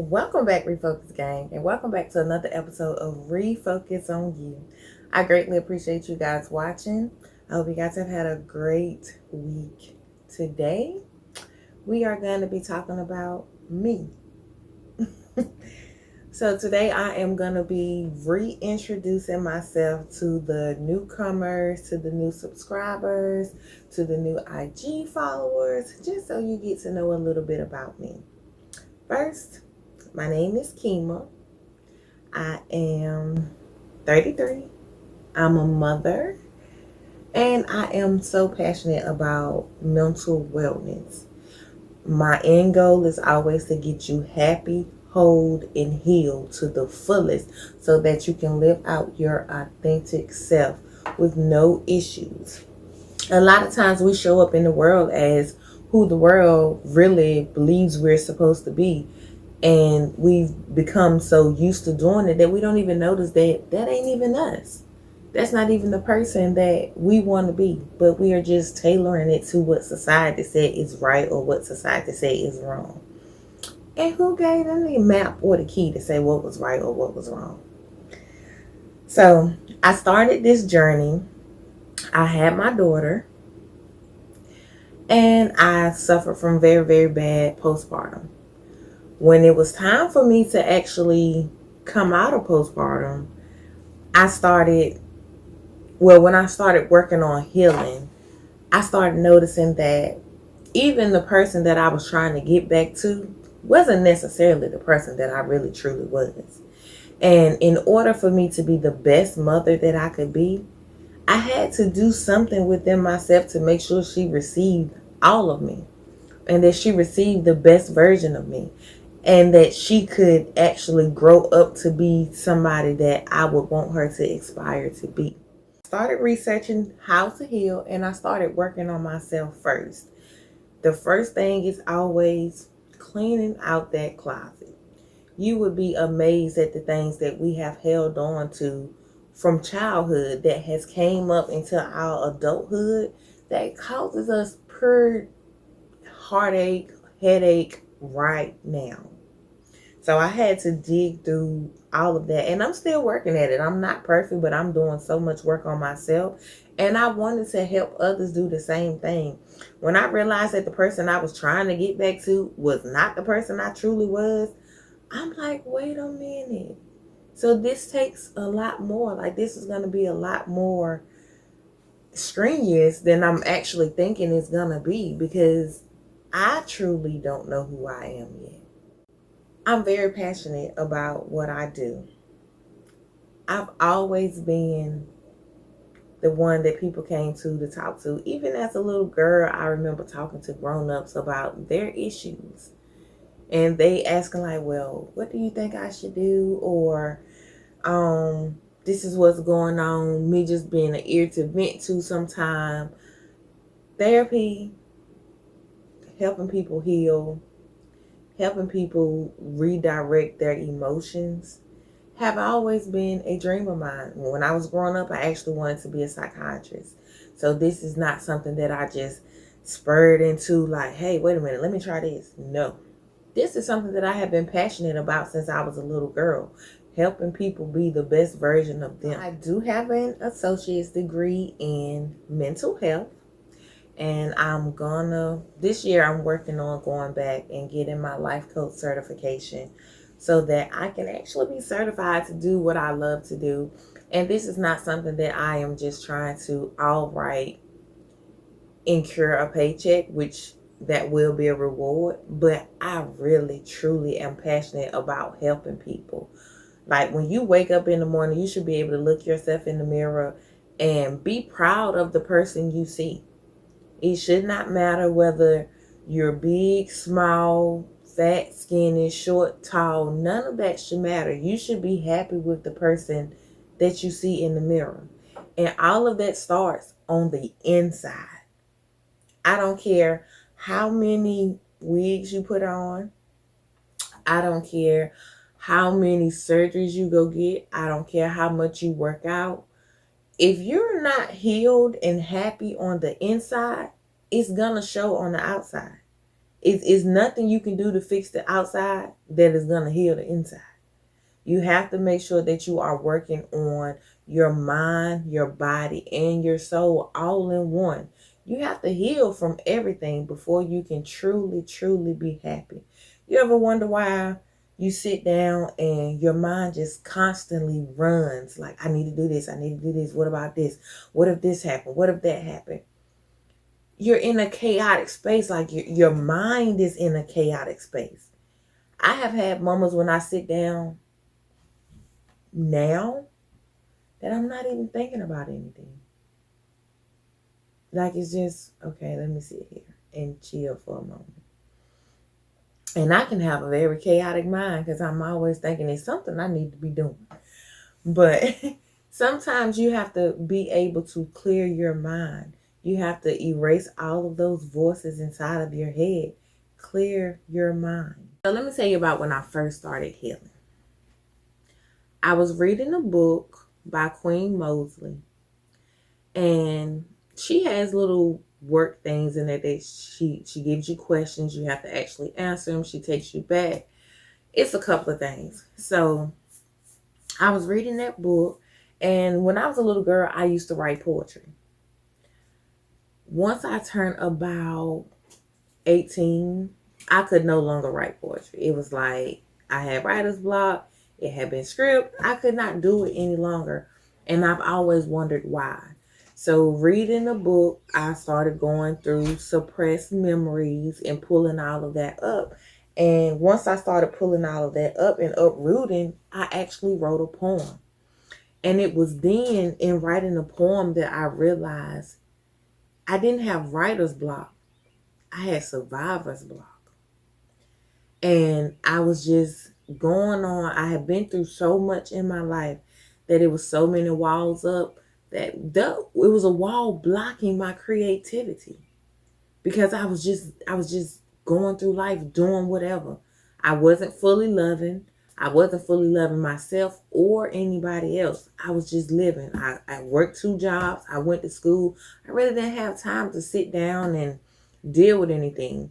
Welcome back, Refocus Gang, and welcome back to another episode of Refocus on You. I greatly appreciate you guys watching. I hope you guys have had a great week. Today, we are going to be talking about me. So today I am going to be reintroducing myself to the newcomers, to the new subscribers, to the new IG followers, just so you get to know a little bit about me. First, my name is Kima. I am 33. I'm a mother, and I am so passionate about mental wellness. My end goal is always to get you happy, whole, and healed to the fullest so that you can live out your authentic self with no issues. A lot of times we show up in the world as who the world really believes we're supposed to be. And we've become so used to doing it that we don't even notice that that ain't even us. That's not even the person that we want to be. But we are just tailoring it to what society said is right or what society said is wrong. And who gave them the map or the key to say what was right or what was wrong? So I started this journey. I had my daughter. And I suffered from very, very bad postpartum. When it was time for me to actually come out of postpartum, when I started working on healing, I started noticing that even the person that I was trying to get back to wasn't necessarily the person that I really truly was. And in order for me to be the best mother that I could be, I had to do something within myself to make sure she received all of me and that she received the best version of me. And that she could actually grow up to be somebody that I would want her to aspire to be. I started researching how to heal, and I started working on myself first. The first thing is always cleaning out that closet. You would be amazed at the things that we have held on to from childhood that has came up into our adulthood that causes us pure heartache, headache right now. So I had to dig through all of that, and I'm still working at it. I'm not perfect, but I'm doing so much work on myself, and I wanted to help others do the same thing. When I realized that the person I was trying to get back to was not the person I truly was, I'm like, wait a minute. So this takes a lot more. Like, this is going to be a lot more strenuous than I'm actually thinking it's going to be, because I truly don't know who I am yet. I'm very passionate about what I do. I've always been the one that people came to talk to. Even as a little girl, I remember talking to grown-ups about their issues. And they asking like, well, what do you think I should do? Or, this is what's going on. Me just being an ear to vent to sometime. Therapy, helping people heal, helping people redirect their emotions have always been a dream of mine. When I was growing up, I actually wanted to be a psychiatrist. So this is not something that I just spurred into like, hey, wait a minute, let me try this. No. This is something that I have been passionate about since I was a little girl, helping people be the best version of them. I do have an associate's degree in mental health. And this year I'm working on going back and getting my life coach certification so that I can actually be certified to do what I love to do. And this is not something that I am just trying to outright incur a paycheck, which that will be a reward. But I really, truly am passionate about helping people. Like, when you wake up in the morning, you should be able to look yourself in the mirror and be proud of the person you see. It should not matter whether you're big, small, fat, skinny, short, tall. None of that should matter. You should be happy with the person that you see in the mirror. And all of that starts on the inside. I don't care how many wigs you put on. I don't care how many surgeries you go get. I don't care how much you work out. If you're not healed and happy on the inside, it's gonna show on the outside. It's nothing you can do to fix the outside that is going to heal the inside. You have to make sure that you are working on your mind, your body, and your soul all in one. You have to heal from everything before you can truly, truly be happy. You ever wonder why you sit down and your mind just constantly runs? Like, I need to do this. I need to do this. What about this? What if this happened? What if that happened? You're in a chaotic space. Like your mind is in a chaotic space. I have had moments when I sit down now that I'm not even thinking about anything. Like, it's just, okay, let me sit here and chill for a moment. And I can have a very chaotic mind because I'm always thinking it's something I need to be doing. But sometimes you have to be able to clear your mind. You have to erase all of those voices inside of your head. Clear your mind. So let me tell you about when I first started healing. I was reading a book by Queen Mosley, and she has little work things in there that she gives you questions. You have to actually answer them. She takes you back. It's a couple of things. So I was reading that book, and when I was a little girl, I used to write poetry. Once I turned about 18, I could no longer write poetry. It was like I had writer's block. It had been script. I could not do it any longer. And I've always wondered why. So reading the book, I started going through suppressed memories and pulling all of that up. And once I started pulling all of that up and uprooting, I actually wrote a poem. And it was then in writing the poem that I realized I didn't have writer's block. I had survivor's block. And I was just going on. I had been through so much in my life that it was so many walls up that it was a wall blocking my creativity because I was just going through life doing whatever. I wasn't fully loving. I wasn't fully loving myself or anybody else. I was just living. I worked 2 jobs. I went to school. I really didn't have time to sit down and deal with anything.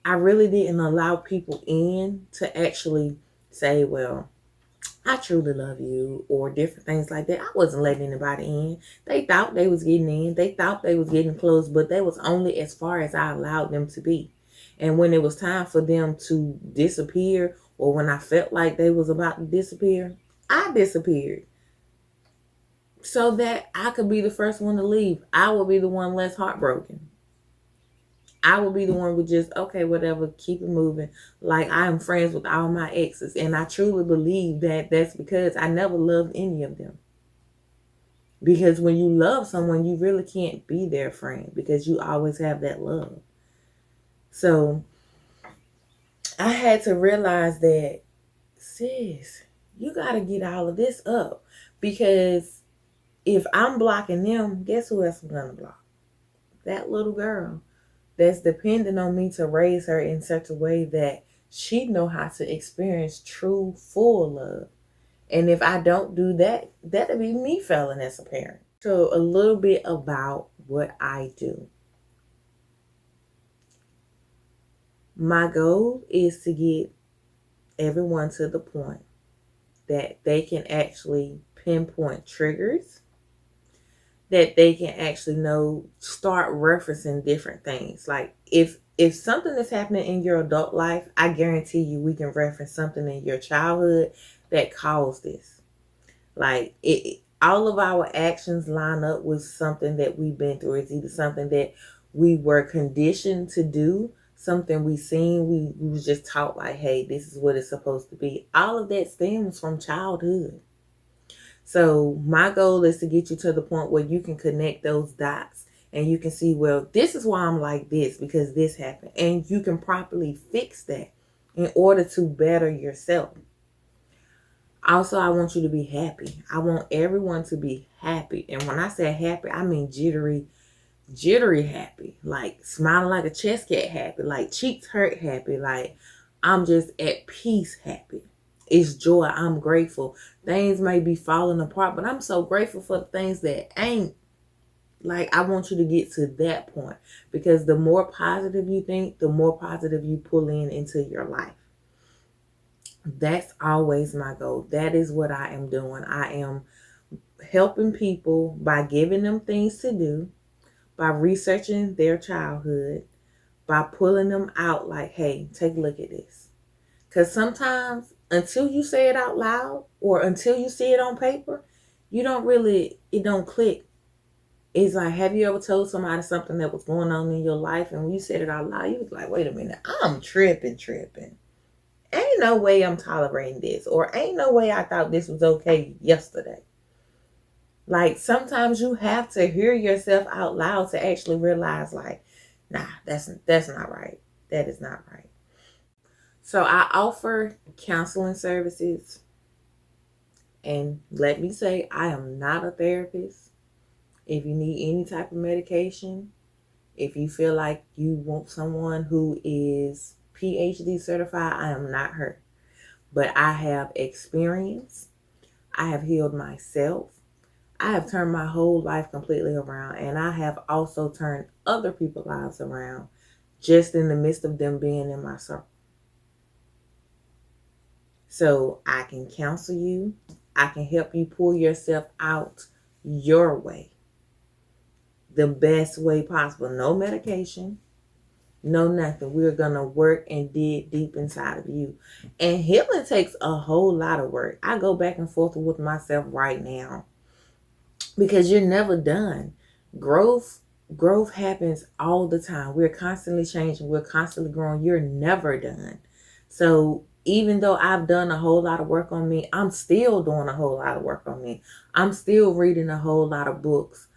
I really didn't allow people in to actually say, well, I truly love you, or different things like that. I wasn't letting anybody in. They thought they was getting in. They thought they was getting close, but they was only as far as I allowed them to be. And when it was time for them to disappear, or when I felt like they was about to disappear, I disappeared. So that I could be the first one to leave. I would be the one less heartbroken. I will be the one with just, okay, whatever, keep it moving. Like, I am friends with all my exes. And I truly believe that that's because I never loved any of them. Because when you love someone, you really can't be their friend because you always have that love. So I had to realize that, sis, you got to get all of this up. Because if I'm blocking them, guess who else I'm going to block? That little girl that's dependent on me to raise her in such a way that she know how to experience true, full love. And if I don't do that, that'll be me failing as a parent. So a little bit about what I do. My goal is to get everyone to the point that they can actually pinpoint triggers, that they can actually start referencing different things. Like if something is happening in your adult life, I guarantee you we can reference something in your childhood that caused this. Like all of our actions line up with something that we've been through. It's either something that we were conditioned to do, something we seen, we was just taught like, hey, this is what it's supposed to be. All of that stems from childhood. So my goal is to get you to the point where you can connect those dots and you can see, well, this is why I'm like this because this happened. And you can properly fix that in order to better yourself. Also, I want you to be happy. I want everyone to be happy. And when I say happy, I mean jittery happy. Like smiling like a chess cat happy. Like cheeks hurt happy. Like I'm just at peace happy. It's joy. I'm grateful. Things may be falling apart, but I'm so grateful for the things that ain't. Like, I want you to get to that point, because the more positive you think, the more positive you pull into your life. That's always my goal. That is what I am doing. I am helping people by giving them things to do, by researching their childhood, by pulling them out like, hey, take a look at this. Because sometimes until you say it out loud or until you see it on paper, it don't click. It's like, have you ever told somebody something that was going on in your life, and when you said it out loud, you was like, wait a minute, I'm tripping. Ain't no way I'm tolerating this, or ain't no way I thought this was okay yesterday. Like, sometimes you have to hear yourself out loud to actually realize, like, nah, that's not right. That is not right. So I offer counseling services, and let me say, I am not a therapist. If you need any type of medication, if you feel like you want someone who is PhD certified, I am not her. But I have experience. I have healed myself. I have turned my whole life completely around, and I have also turned other people's lives around just in the midst of them being in my circle. So I can counsel you. I can help you pull yourself out your way, the best way possible. No medication, no nothing. We're going to work and dig deep inside of you. And healing takes a whole lot of work. I go back and forth with myself right now, because you're never done. Growth happens all the time. We're constantly changing. We're constantly growing. You're never done. So even though I've done a whole lot of work on me, I'm still doing a whole lot of work on me. I'm still reading a whole lot of books.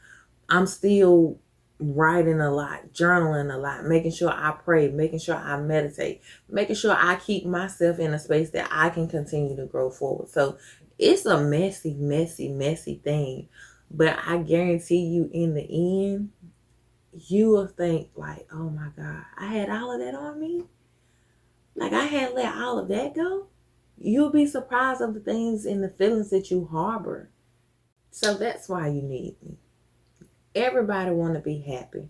I'm still writing a lot, journaling a lot, making sure I pray, making sure I meditate, making sure I keep myself in a space that I can continue to grow forward. So it's a messy, messy, messy thing. But I guarantee you, in the end, you will think like, oh my God, I had all of that on me. Like, I had let all of that go. You'll be surprised of the things and the feelings that you harbor. So that's why you need me. Everybody want to be happy.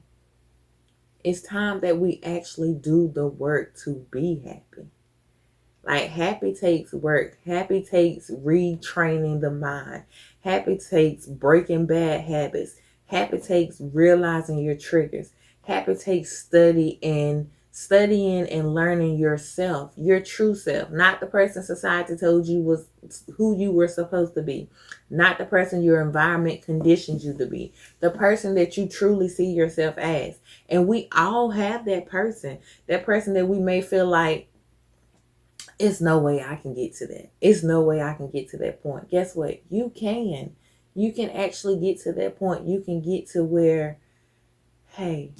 It's time that we actually do the work to be happy. Like, happy takes work. Happy takes retraining the mind. Happy takes breaking bad habits. Happy takes realizing your triggers. Happy takes studying and learning yourself, your true self, not the person society told you was who you were supposed to be, not the person your environment conditions you to be, the person that you truly see yourself as. And we all have that person that we may feel like, it's no way I can get to that. It's no way I can get to that point. Guess what? You can. You can actually get to that point. You can get to where, hey,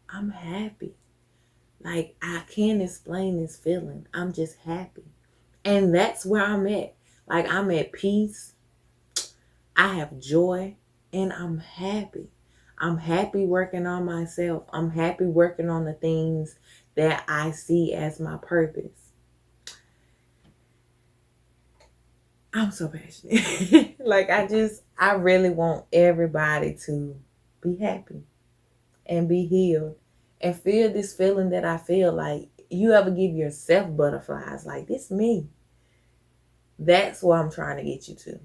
I'm happy. Like, I can't explain this feeling. I'm just happy. And that's where I'm at. Like, I'm at peace. I have joy. And I'm happy. I'm happy working on myself. I'm happy working on the things that I see as my purpose. I'm so passionate. Like, I really want everybody to be happy and be healed and feel this feeling that I feel. Like, you ever give yourself butterflies? Like, this me. That's what I'm trying to get you to.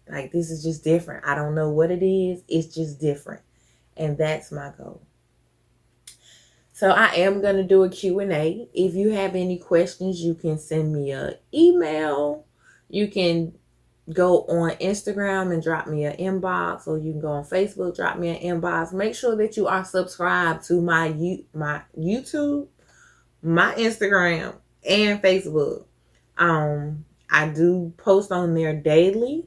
Like, this is just different. I don't know what it is. It's just different. And that's my goal. So I am going to do a Q&A. If you have any questions, you can send me an email. You can go on Instagram and drop me an inbox, or you can go on Facebook, drop me an inbox. Make sure that you are subscribed to my YouTube, my Instagram, and Facebook. I do post on there daily.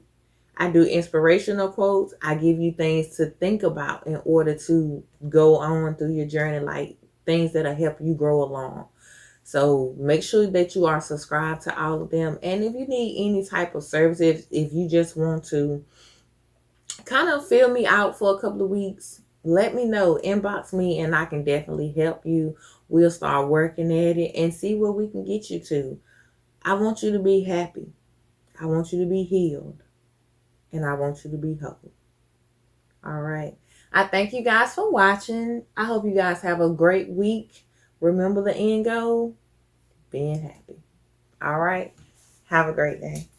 I do inspirational quotes. I give you things to think about in order to go on through your journey, like things that'll help you grow along. So make sure that you are subscribed to all of them. And if you need any type of service, if you just want to kind of fill me out for a couple of weeks, let me know. Inbox me and I can definitely help you. We'll start working at it and see where we can get you to. I want you to be happy. I want you to be healed. And I want you to be whole. All right. I thank you guys for watching. I hope you guys have a great week. Remember the end goal, being happy. All right. Have a great day.